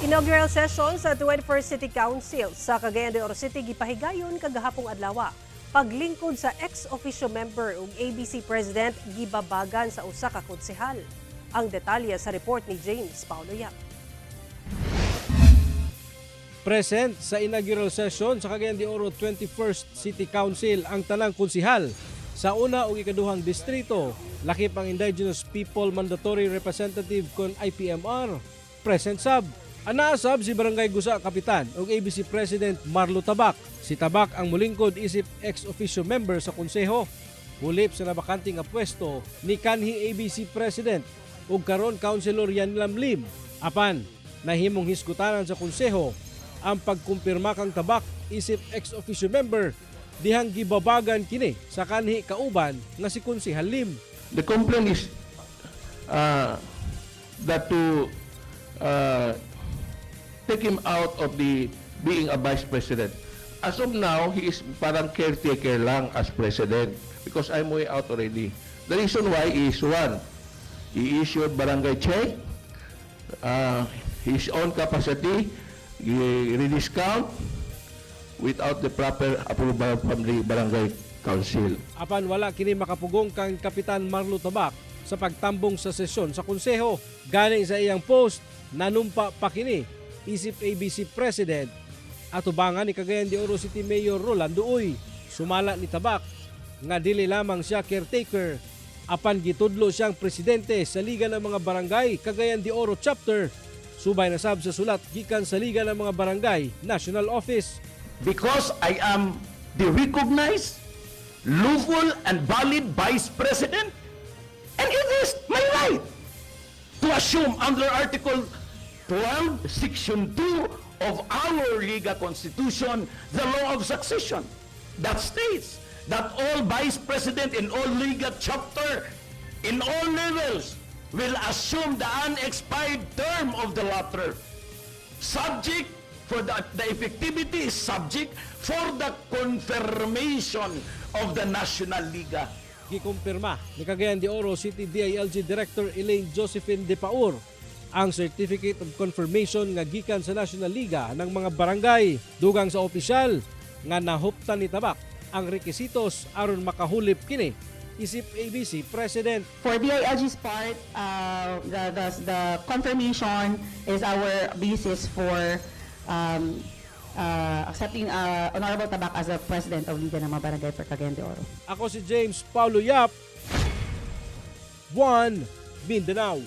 Inaugural session sa 21st City Council sa Cagayan de Oro City gipahigayon kagahapong adlaw. Paglingkod sa ex-officio member ug ABC President gibabagan sa usa ka konsehal. Ang detalye sa report ni James Paulo Yap. Present sa inaugural session sa Cagayan de Oro 21st City Council ang tanang konsehal sa una ug ikaduhang distrito. Lakip ang Indigenous People Mandatory Representative kon IPMR. Present sab anaasab si Barangay Gusa Kapitan ug ABC President Marlo Tabak. Si Tabak ang mulingkod isip ex-officio member sa konseho. Hulip sa nabakante nga pwesto ni kanhi ABC President ug karon Councilor Yan Lamlim. Apan nahimong hisgutanan sa konseho ang pagkumpirma kang Tabak isip ex-officio member dihang gibabagan kini sa kanhi kauban nga si Konsehal Lim. The complaint is that to take him out of the being a vice president. As of now, he is parang caretaker lang as president because I'm way out already. The reason why is one, he issued barangay check, his own capacity, rediscount without the proper approval from the barangay council. Apan wala kini makapugong kang Kapitan Marlo Tabak sa pagtambong sa sesyon sa konseho. Galing sa iyang post, nanumpa pa kini isip ABC President at ubangan ni Cagayan de Oro City Mayor Rolando Uy. Sumala ni Tabak nga dili lamang siya caretaker, apan gitudlo siyang presidente sa Liga ng mga Barangay Cagayan de Oro Chapter. Subay na sab sa sulat gikan sa Liga ng mga Barangay National Office. Because I am the recognized, lawful, and valid Vice President, and it is my right to assume under Article 12, Section 2 of our Liga Constitution, the law of succession that states that all Vice President in all Liga chapter in all levels will assume the unexpired term of the latter, subject for the effectivity is subject for the confirmation of the National Liga. Gikumpirma ni Cagayan de Oro City DILG Director Elaine Josephine De Paur ang Certificate of Confirmation nga gikan sa National Liga ng mga barangay. Dugang sa opisyal nga nahuptan ni Tabak ang rekisitos aron makahulip kini isip ABC President. For DILG's part, the confirmation is our basis for accepting Honorable Tabak as the President of Liga ng mga Barangay for Cagayan de Oro. Ako si James Paulo Yap, 1 Mindanao.